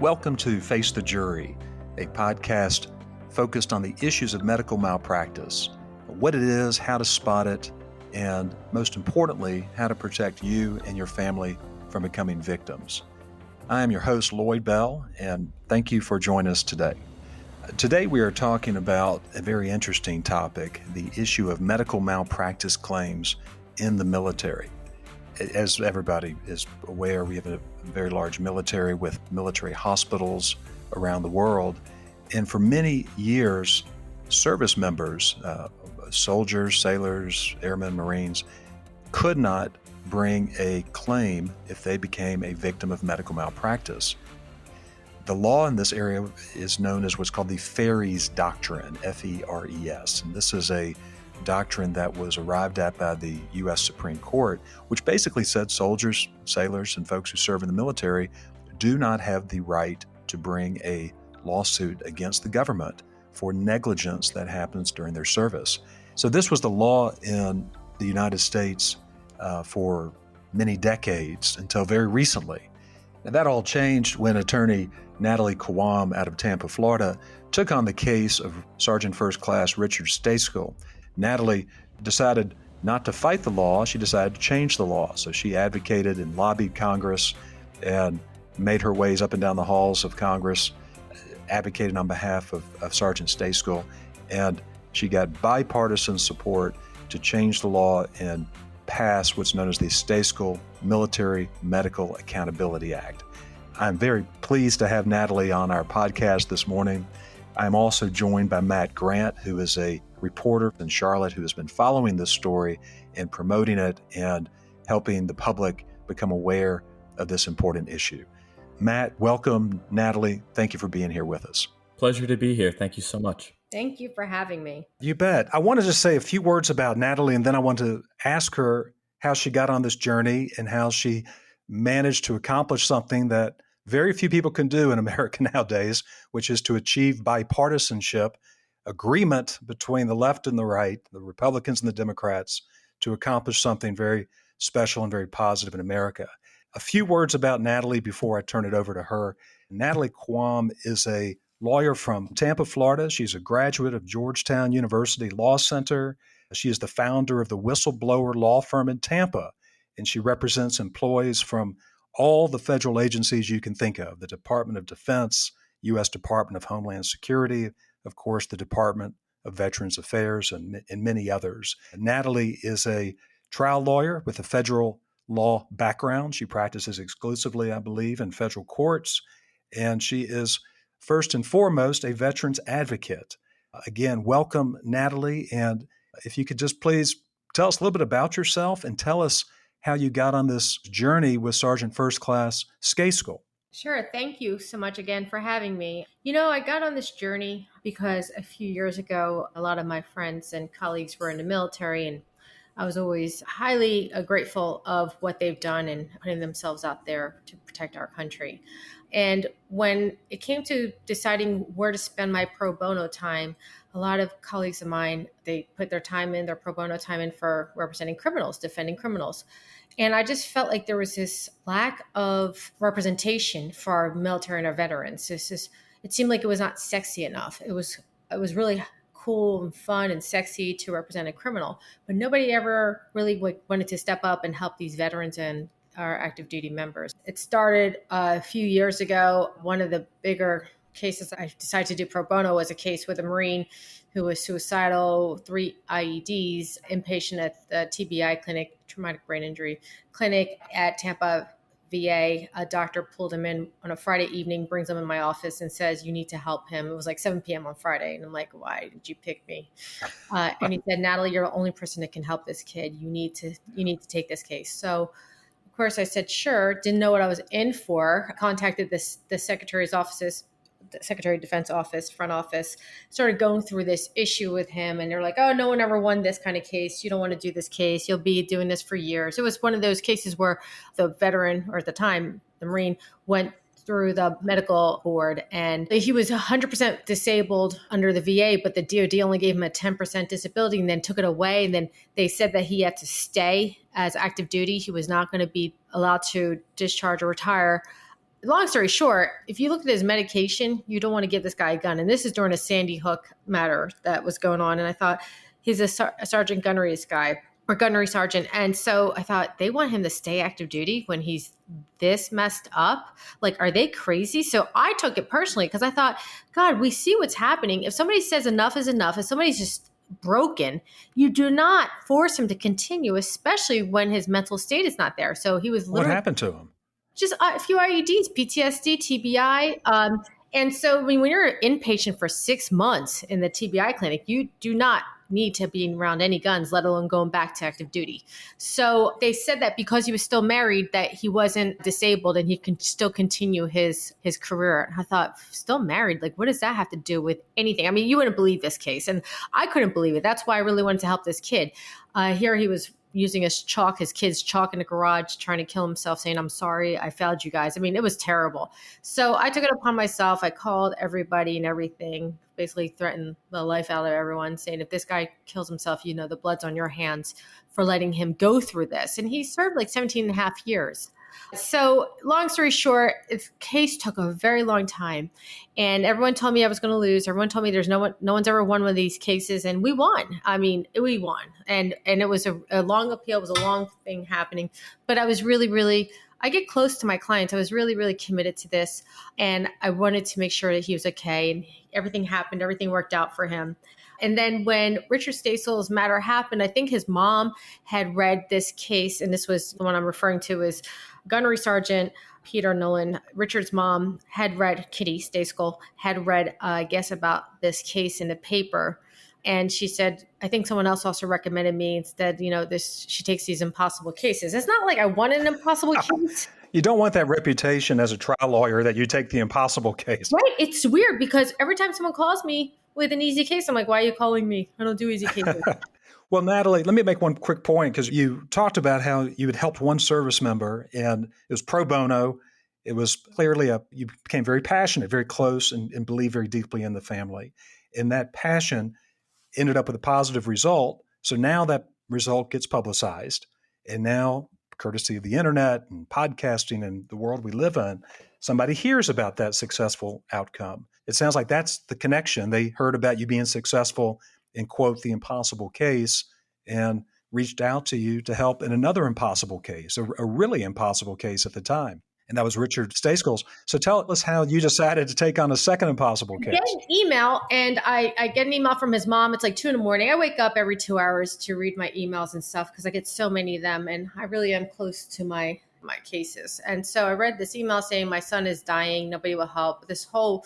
Welcome to Face the Jury, a podcast focused on the issues of medical malpractice, what it is, how to spot it, and most importantly, how to protect you and your family from becoming victims. I am your host, Lloyd Bell, and thank you for joining us today. Today we are talking about a very interesting topic, the issue of medical malpractice claims in the military. As everybody is aware, we have a very large military with military hospitals around the world. And for many years, service members, soldiers, sailors, airmen, Marines, could not bring a claim if they became a victim of medical malpractice. The law in this area is known as what's called the Ferries Doctrine, F-E-R-E-S. And this is a doctrine that was arrived at by the U.S. Supreme Court, which basically said soldiers, sailors, and folks who serve in the military do not have the right to bring a lawsuit against the government for negligence that happens during their service. So this was the law in the United States for many decades until very recently. And that all changed when attorney Natalie Khawam out of Tampa, Florida, took on the case of Sergeant First Class Richard Stacegill. Natalie decided not to fight the law. She decided to change the law. So she advocated and lobbied Congress and made her ways up and down the halls of Congress, advocated on behalf of Sergeant Stacegill, and she got bipartisan support to change the law and pass what's known as the Stacegill Military Medical Accountability Act. I'm very pleased to have Natalie on our podcast this morning. I'm also joined by Matt Grant, who is a reporter in Charlotte who has been following this story and promoting it and helping the public become aware of this important issue. Matt, welcome. Natalie, thank you for being here with us. Pleasure to be here. Thank you so much. Thank you for having me. You bet. I wanted to say a few words about Natalie, and then I want to ask her how she got on this journey and how she managed to accomplish something that very few people can do in America nowadays, which is to achieve bipartisanship, agreement between the left and the right, the Republicans and the Democrats, to accomplish something very special and very positive in America. A few words about Natalie before I turn it over to her. Natalie Khawam is a lawyer from Tampa, Florida. She's a graduate of Georgetown University Law Center. She is the founder of the Whistleblower Law Firm in Tampa, and she represents employees from all the federal agencies you can think of, the Department of Defense, U.S. Department of Homeland Security, of course, the Department of Veterans Affairs, and many others. Natalie is a trial lawyer with a federal law background. She practices exclusively, I believe, in federal courts, and she is first and foremost a veterans advocate. Again, welcome, Natalie, and if you could just please tell us a little bit about yourself and tell us how you got on this journey with Sergeant First Class Stacegill. Sure. Thank you so much again for having me. I got on this journey because a few years ago, a lot of my friends and colleagues were in the military, and I was always highly grateful of what they've done and putting themselves out there to protect our country. And when it came to deciding where to spend my pro bono time, a lot of colleagues of mine, they put their pro bono time in for representing criminals, defending criminals. And I just felt like there was this lack of representation for our military and our veterans. It seemed like it was not sexy enough. It was really cool and fun and sexy to represent a criminal, but nobody ever really wanted to step up and help these veterans and our active duty members. It started a few years ago. One of the bigger cases I decided to do pro bono was a case with a Marine who was suicidal, 3 IEDs, inpatient at the TBI clinic, traumatic brain injury clinic at Tampa VA. A doctor pulled him in on a Friday evening, brings him in my office and says, "You need to help him." It was like 7 p.m. on Friday. And I'm like, "Why did you pick me?" And he said, "Natalie, you're the only person that can help this kid. You need to take this case." So of course I said, sure, didn't know what I was in for. I contacted the Secretary of Defense office, front office, started going through this issue with him. And they're like, "Oh, no one ever won this kind of case. You don't want to do this case. You'll be doing this for years." It was one of those cases where the veteran, or at the time, the Marine, went through the medical board and he was 100% disabled under the VA, but the DOD only gave him a 10% disability and then took it away. And then they said that he had to stay as active duty. He was not going to be allowed to discharge or retire long story short, if you look at his medication, you don't want to give this guy a gun. And this is during a Sandy Hook matter that was going on. And I thought he's a sergeant gunnery's guy or gunnery sergeant. And so I thought they want him to stay active duty when he's this messed up. Like, are they crazy? So I took it personally because I thought, God, we see what's happening. If somebody says enough is enough, if somebody's just broken, you do not force him to continue, especially when his mental state is not there. So he was literally— What happened to him? Just a few IEDs, PTSD, TBI. And so when you're an inpatient for 6 months in the TBI clinic, you do not need to be around any guns, let alone going back to active duty. So they said that because he was still married, that he wasn't disabled and he can still continue his career. And I thought, still married? Like, what does that have to do with anything? I mean, you wouldn't believe this case. And I couldn't believe it. That's why I really wanted to help this kid. Here he was using his kid's chalk in the garage, trying to kill himself, saying, I'm sorry, I failed you guys. I mean, it was terrible. So I took it upon myself. I called everybody and everything, basically threatened the life out of everyone, saying, if this guy kills himself, the blood's on your hands for letting him go through this. And he served like 17 and a half years. So long story short, the case took a very long time and everyone told me I was going to lose. Everyone told me there's no one's ever won one of these cases, and we won. I mean, we won. And it was a long appeal. It was a long thing happening, but I was really, I get close to my clients. I was really committed to this, and I wanted to make sure that he was okay, and everything happened. Everything worked out for him. And then when Richard Stasel's matter happened, I think his mom had read this case, and this was the one I'm referring to is Gunnery Sergeant Peter Nolan. Richard's mom had read, Kitty Stasel had read, I guess, about this case in the paper. And she said, I think someone else also recommended me instead, she takes these impossible cases. It's not like I want an impossible case. You don't want that reputation as a trial lawyer that you take the impossible case. Right. It's weird because every time someone calls me with an easy case, I'm like, why are you calling me? I don't do easy cases. Well, Natalie, let me make one quick point because you talked about how you had helped one service member and it was pro bono. It was clearly you became very passionate, very close, and believed very deeply in the family. And that passion ended up with a positive result. So now that result gets publicized. And now, courtesy of the internet and podcasting and the world we live in, somebody hears about that successful outcome. It sounds like that's the connection. They heard about you being successful in, quote, the impossible case, and reached out to you to help in another impossible case, a really impossible case at the time. And that was Richard Stasel's. So tell us how you decided to take on a second impossible case. I get an email, and I get an email from his mom. It's like 2 a.m. I wake up every 2 hours to read my emails and stuff because I get so many of them, and I really am close to my cases. And so I read this email saying my son is dying, nobody will help. This whole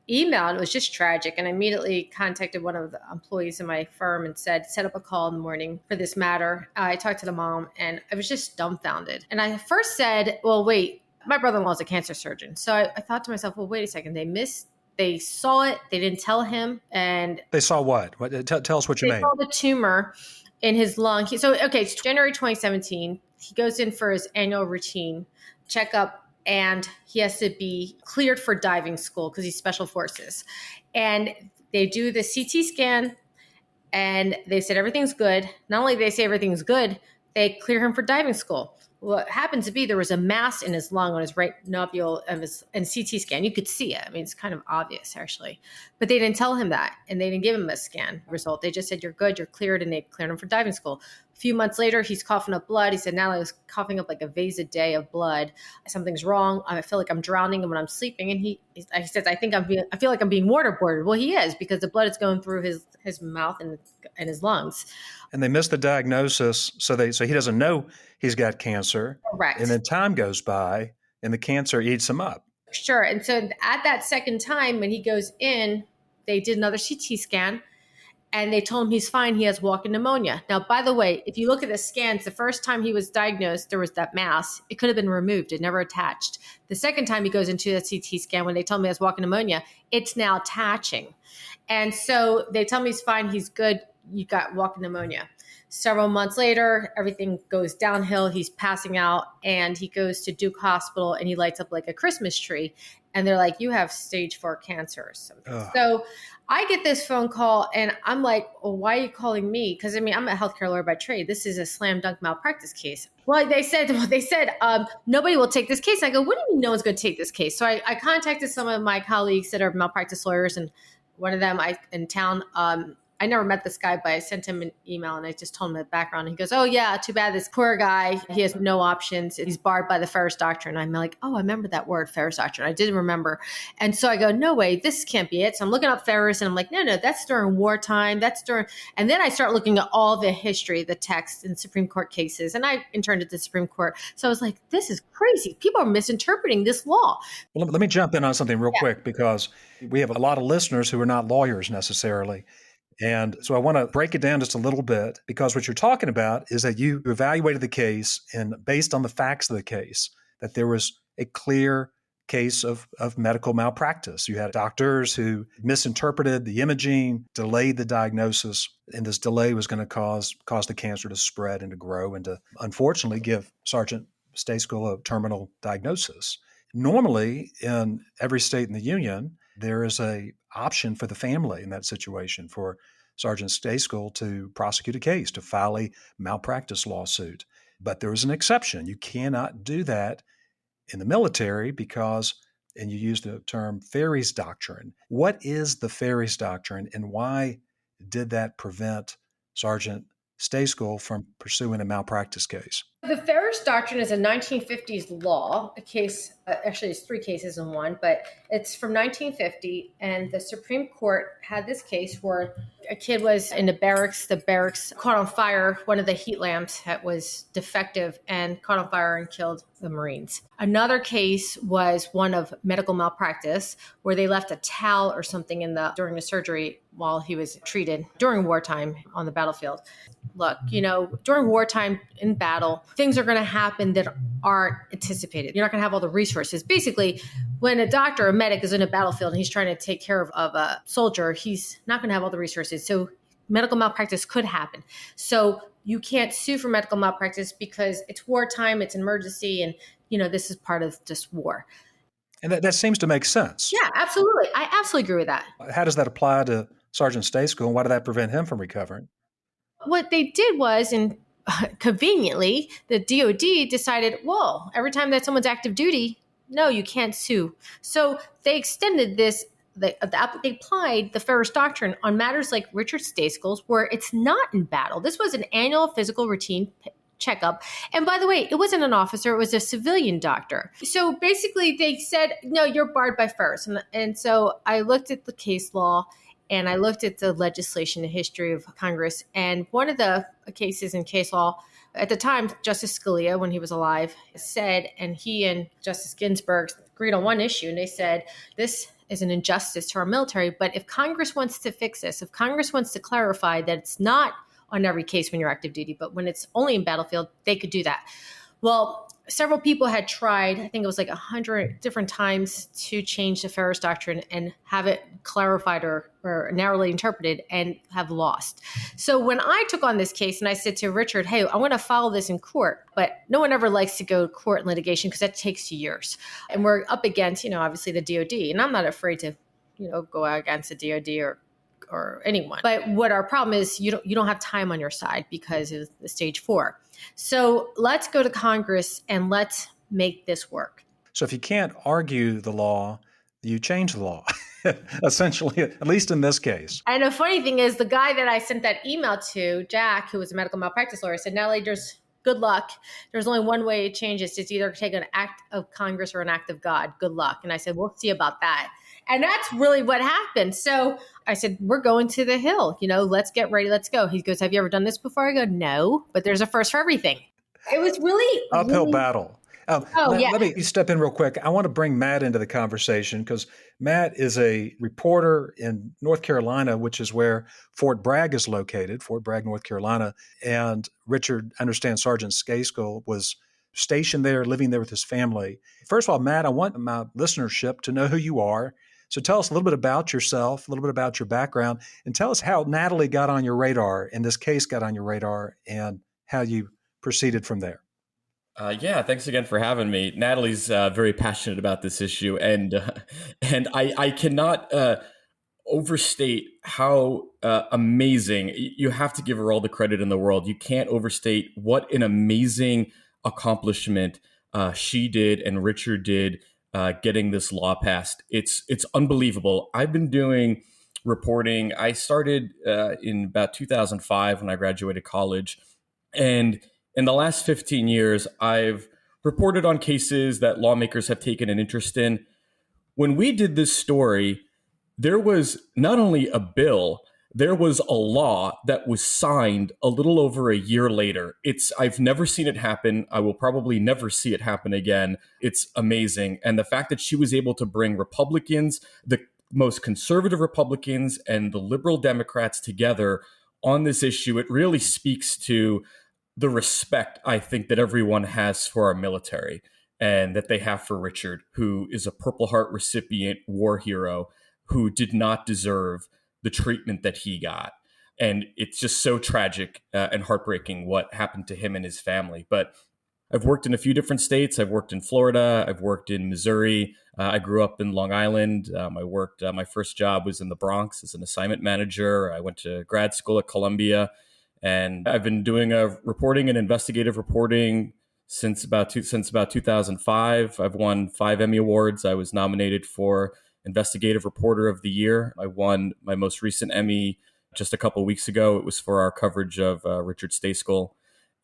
email, and it was just tragic. And I immediately contacted one of the employees in my firm and said, set up a call in the morning for this matter. I talked to the mom and I was just dumbfounded. And I first said, well, wait, my brother-in-law is a cancer surgeon. So I thought to myself, well, wait a second. They saw it. They didn't tell him. And they saw what? Tell us what you mean. They saw the tumor in his lung. It's January 2017. He goes in for his annual routine checkup, and he has to be cleared for diving school because he's special forces. And they do the CT scan, and they said everything's good. Not only did they say everything's good, they clear him for diving school. What happened to be there was a mass in his lung on his right nobule of his and CT scan. You could see it. I mean, it's kind of obvious actually, but they didn't tell him that, and they didn't give him a scan result. They just said you're good, you're cleared, and they cleared him for diving school. A few months later, he's coughing up blood. He said, "Natalie, I was coughing up like a vase a day of blood. Something's wrong. I feel like I'm drowning when I'm sleeping." And he says, "I feel like I'm being waterboarded." Well, he is, because the blood is going through his mouth and his lungs. And they missed the diagnosis, so he doesn't know he's got cancer. Correct. And then time goes by, and the cancer eats him up. Sure. And so at that second time, when he goes in, they did another CT scan, and they told him he's fine. He has walking pneumonia. Now, by the way, if you look at the scans, the first time he was diagnosed, there was that mass. It could have been removed. It never attached. The second time he goes into the CT scan, when they told him he has walking pneumonia, it's now attaching. And so they tell him he's fine. He's good. You got walking pneumonia. Several months later, everything goes downhill. He's passing out and he goes to Duke Hospital and he lights up like a Christmas tree. And they're like, you have stage 4 cancer or something. Ugh. So I get this phone call and I'm like, well, why are you calling me? Because I'm a healthcare lawyer by trade. This is a slam dunk malpractice case. Well, they said nobody will take this case. I go, what do you mean no one's going to take this case? So I contacted some of my colleagues that are malpractice lawyers, and one of them in town, I never met this guy, but I sent him an email and I just told him the background. He goes, oh yeah, too bad. This poor guy, he has no options. He's barred by the Ferris Doctrine. I'm like, oh, I remember that word, Ferris Doctrine. I didn't remember. And so I go, no way, this can't be it. So I'm looking up Ferris and I'm like, no, that's during wartime. And then I start looking at all the history, the text in Supreme Court cases. And I interned at the Supreme Court. So I was like, this is crazy. People are misinterpreting this law. Well, let me jump in on something real quick, because we have a lot of listeners who are not lawyers necessarily. And so I want to break it down just a little bit, because what you're talking about is that you evaluated the case, and based on the facts of the case, that there was a clear case of medical malpractice. You had doctors who misinterpreted the imaging, delayed the diagnosis, and this delay was going to cause the cancer to spread and to grow and to, unfortunately, give Sergeant Stayskill a terminal diagnosis. Normally, in every state in the union, there is a option for the family in that situation for Sergeant Stayskill to prosecute a case, to file a malpractice lawsuit. But there is an exception. You cannot do that in the military because, and you use the term Ferris Doctrine. What is the Ferris Doctrine, and why did that prevent Sergeant Stayskill from pursuing a malpractice case? The Ferris Doctrine is a 1950s law, a case, actually it's 3 cases in one, but it's from 1950. And the Supreme Court had this case where a kid was in the barracks caught on fire. One of the heat lamps that was defective and caught on fire and killed the Marines. Another case was one of medical malpractice, where they left a towel or something during the surgery while he was treated during wartime on the battlefield. Look, during wartime in battle, things are going to happen that aren't anticipated. You're not going to have all the resources. Basically, when a doctor or a medic is in a battlefield and he's trying to take care of a soldier, he's not going to have all the resources. So medical malpractice could happen. So you can't sue for medical malpractice because it's wartime, it's an emergency, and this is part of just war. And that seems to make sense. Yeah, absolutely. I absolutely agree with that. How does that apply to Sergeant Stayskill, and why did that prevent him from recovering? What they did was, and conveniently, the DOD decided, well, every time that someone's active duty, no, you can't sue. So they extended this. They applied the Ferris Doctrine on matters like Richard Stayskill's, where it's not in battle. This was an annual physical routine checkup. And by the way, it wasn't an officer, it was a civilian doctor. So basically they said, no, you're barred by Ferris. And so I looked at the case law and I looked at the legislation, the history of Congress. And one of the cases in case law at the time, Justice Scalia, when he was alive, said, and he and Justice Ginsburg agreed on one issue. And they said, this is an injustice to our military. But if Congress wants to fix this, if Congress wants to clarify that it's not on every case when you're active duty, but when it's only in battlefield, they could do that. Well, several people had tried, I think it was like 100 different times, to change the Ferris Doctrine and have it clarified or narrowly interpreted, and have lost. So when I took on this case and I said to Richard, hey, I want to follow this in court, but no one ever likes to go to court in litigation because that takes years. And we're up against, obviously the DOD, and I'm not afraid to, go out against the DOD or anyone. But what our problem is, you don't have time on your side because of the stage 4. So let's go to Congress and let's make this work. So if you can't argue the law, you change the law, essentially, at least in this case. And the funny thing is, the guy that I sent that email to, Jack, who was a medical malpractice lawyer, said, Natalie, good luck. There's only one way to change this. It's either take an act of Congress or an act of God. Good luck. And I said, we'll see about that. And that's really what happened. So I said, we're going to the Hill. Let's get ready. Let's go. He goes, have you ever done this before? I go, no, but there's a first for everything. It was really uphill battle. Yeah. Let me step in real quick. I want to bring Matt into the conversation because Matt is a reporter in North Carolina, which is where Fort Bragg is located, Fort Bragg, North Carolina. And Richard, I understand Sergeant Stayskill was stationed there, living there with his family. First of all, Matt, I want my listenership to know who you are. So tell us a little bit about yourself, a little bit about your background, and tell us how Natalie got on your radar and this case got on your radar and how you proceeded from there. Yeah, thanks again for having me. Natalie's very passionate about this issue, and I cannot overstate how amazing. You have to give her all the credit in the world. You can't overstate what an amazing accomplishment she did and Richard did getting this law passed. It's unbelievable. I've been doing reporting. I started in about 2005 when I graduated college, and in the last 15 years, I've reported on cases that lawmakers have taken an interest in. When we did this story, there was not only a bill, there was a law that was signed a little over a year later. I've never seen it happen. I will probably never see it happen again. It's amazing. And the fact that she was able to bring Republicans, the most conservative Republicans and the liberal Democrats together on this issue, it really speaks to the respect I think that everyone has for our military and that they have for Richard, who is a Purple Heart recipient war hero who did not deserve the treatment that he got. And it's just so tragic and heartbreaking what happened to him and his family. But I've worked in a few different states. I've worked in Florida. I've worked in Missouri. I grew up in Long Island. My first job was in the Bronx as an assignment manager. I went to grad school at Columbia. And I've been doing reporting and investigative reporting since about 2005. I've won 5 Emmy Awards. I was nominated for Investigative Reporter of the Year. I won my most recent Emmy just a couple of weeks ago. It was for our coverage of Richard Stayskull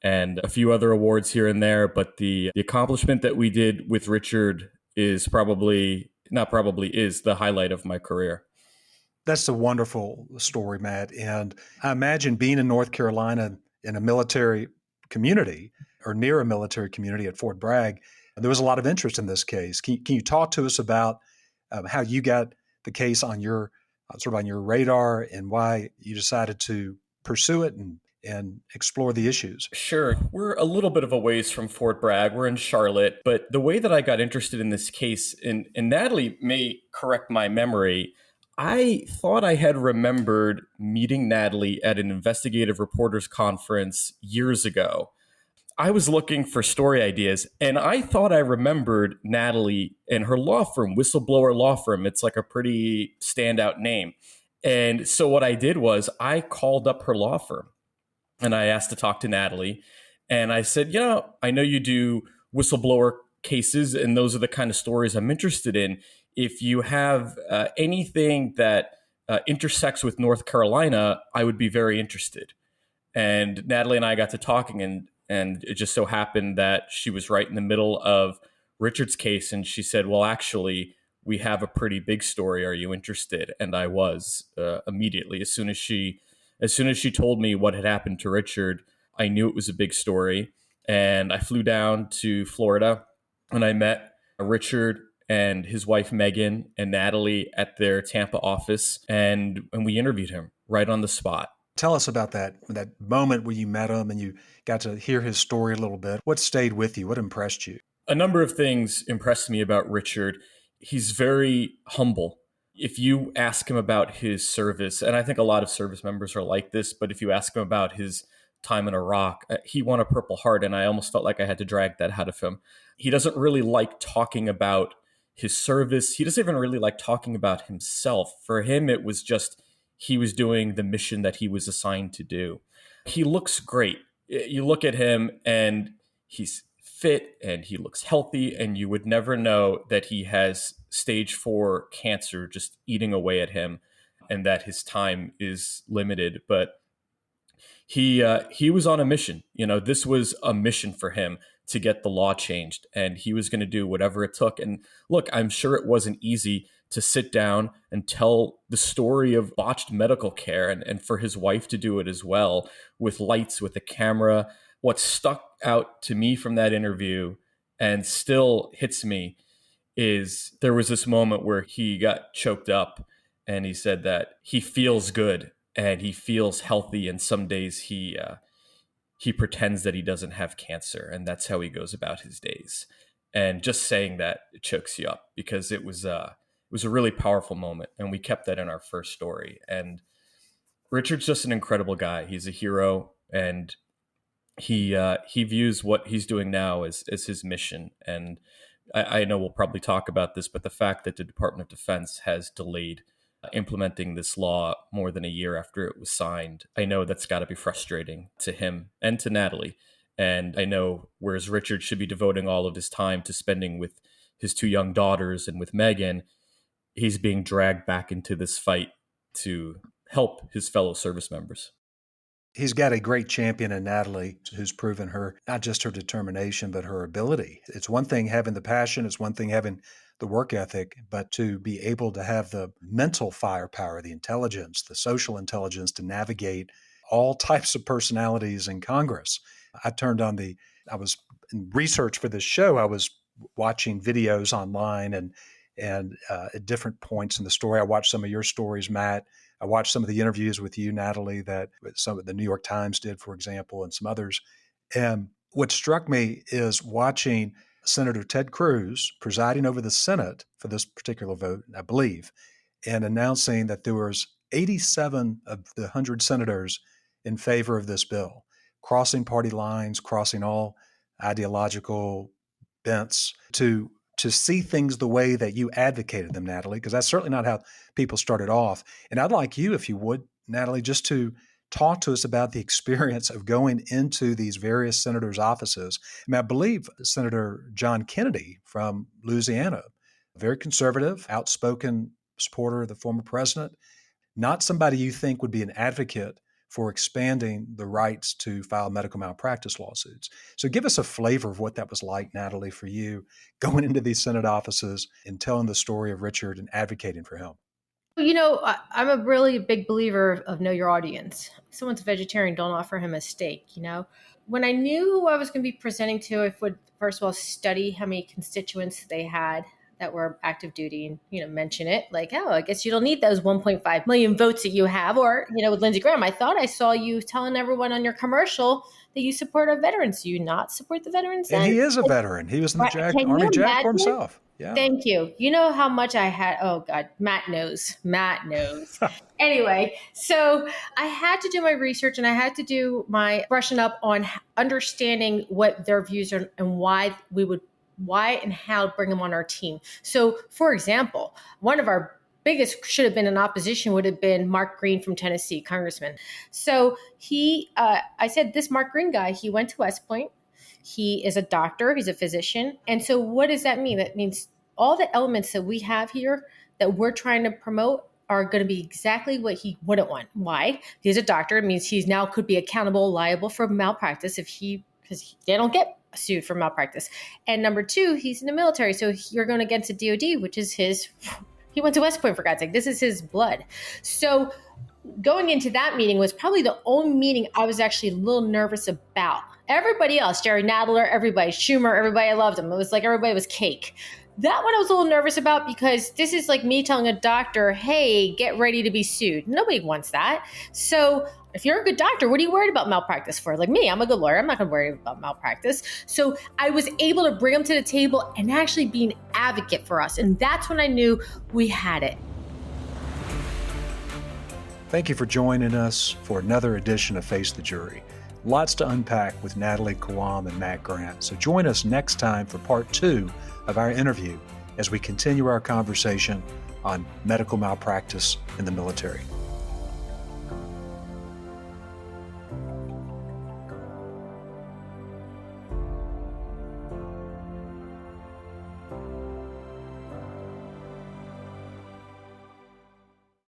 and a few other awards here and there. But the accomplishment that we did with Richard is is the highlight of my career. That's a wonderful story, Matt. And I imagine being in North Carolina in a military community or near a military community at Fort Bragg, there was a lot of interest in this case. Can you talk to us about how you got the case on your radar and why you decided to pursue it and explore the issues? Sure. We're a little bit of a ways from Fort Bragg. We're in Charlotte. But the way that I got interested in this case, and Natalie may correct my memory, I thought I had remembered meeting Natalie at an investigative reporters conference years ago. I was looking for story ideas, and I thought I remembered Natalie and her law firm, Whistleblower Law Firm. It's like a pretty standout name. And so what I did was I called up her law firm, and I asked to talk to Natalie. And I said, I know you do whistleblower cases, and those are the kind of stories I'm interested in. If you have anything that intersects with North Carolina, I would be very interested. And Natalie and I got to talking, and it just so happened that she was right in the middle of Richard's case. And she said, well, actually, we have a pretty big story. Are you interested? And I was immediately. As soon as she told me what had happened to Richard, I knew it was a big story. And I flew down to Florida, and I met Richard and his wife, Megan, and Natalie at their Tampa office. And we interviewed him right on the spot. Tell us about that moment where you met him and you got to hear his story a little bit. What stayed with you? What impressed you? A number of things impressed me about Richard. He's very humble. If you ask him about his service, and I think a lot of service members are like this, but if you ask him about his time in Iraq, he won a Purple Heart, and I almost felt like I had to drag that out of him. He doesn't really like talking about his service. He doesn't even really like talking about himself. For him, it was just he was doing the mission that he was assigned to do. He looks great. You look at him and he's fit and he looks healthy, and you would never know that he has stage 4 cancer just eating away at him and that his time is limited. But he was on a mission. This was a mission for him to get the law changed, and he was going to do whatever it took. And look, I'm sure it wasn't easy to sit down and tell the story of botched medical care, and for his wife to do it as well, with lights, with a camera. What stuck out to me from that interview and still hits me is there was this moment where he got choked up, and he said that he feels good and he feels healthy, and some days he pretends that he doesn't have cancer, and that's how he goes about his days. And just saying that, it chokes you up, because it was was a really powerful moment. And we kept that in our first story. And Richard's just an incredible guy. He's a hero, and he views what he's doing now as his mission. And I know we'll probably talk about this, but the fact that the Department of Defense has delayed implementing this law more than a year after it was signed, I know that's got to be frustrating to him and to Natalie. And I know whereas Richard should be devoting all of his time to spending with his two young daughters and with Megan, he's being dragged back into this fight to help his fellow service members. He's got a great champion in Natalie who's proven her, not just her determination, but her ability. It's one thing having the passion, it's one thing having the work ethic, but to be able to have the mental firepower, the intelligence, the social intelligence to navigate all types of personalities in Congress. I was in research for this show, I was watching videos online and at different points in the story. I watched some of your stories, Matt. I watched some of the interviews with you, Natalie, that some of the New York Times did, for example, and some others. And what struck me is watching Senator Ted Cruz presiding over the Senate for this particular vote, I believe, and announcing that there was 87 of the 100 senators in favor of this bill, crossing party lines, crossing all ideological bents to see things the way that you advocated them, Natalie, because that's certainly not how people started off. And I'd like you, if you would, Natalie, just to talk to us about the experience of going into these various senators' offices. I mean, I believe Senator John Kennedy from Louisiana, very conservative, outspoken supporter of the former president, not somebody you think would be an advocate for expanding the rights to file medical malpractice lawsuits. So give us a flavor of what that was like, Natalie, for you going into these Senate offices and telling the story of Richard and advocating for him. I'm a really big believer of know your audience. If someone's a vegetarian, don't offer him a steak, When I knew who I was going to be presenting to, I would first of all study how many constituents they had that were active duty and, mention it like, oh, I guess you don't need those 1.5 million votes that you have. Or, with Lindsey Graham, I thought I saw you telling everyone on your commercial that you support our veterans. Do you not support the veterans? And he is a veteran. He was in the Army JAG for himself. Yeah. Thank you. You know how much I had. Oh, God. Matt knows. Anyway, so I had to do my research and I had to do my brushing up on understanding what their views are and why and how to bring them on our team. So, for example, one of our biggest should have been in opposition would have been Mark Green from Tennessee, congressman. So I said, this Mark Green guy, he went to West Point. He is a doctor. He's a physician. And so what does that mean? That means all the elements that we have here that we're trying to promote are going to be exactly what he wouldn't want. Why? He's a doctor. It means he's now could be accountable, liable for malpractice because they don't get sued for malpractice. And number two, he's in the military. So you're going against the DOD, which is he went to West Point, for God's sake. This is his blood. So going into that meeting was probably the only meeting I was actually a little nervous about. Everybody else, Jerry Nadler, everybody, Schumer, everybody, I loved him. It was like everybody was cake. That one I was a little nervous about because this is like me telling a doctor, hey, get ready to be sued. Nobody wants that. So if you're a good doctor, what are you worried about malpractice for? Like me, I'm a good lawyer. I'm not going to worry about malpractice. So I was able to bring them to the table and actually be an advocate for us. And that's when I knew we had it. Thank you for joining us for another edition of Face the Jury. Lots to unpack with Natalie Khawam and Matt Grant. So join us next time for part 2 of our interview as we continue our conversation on medical malpractice in the military.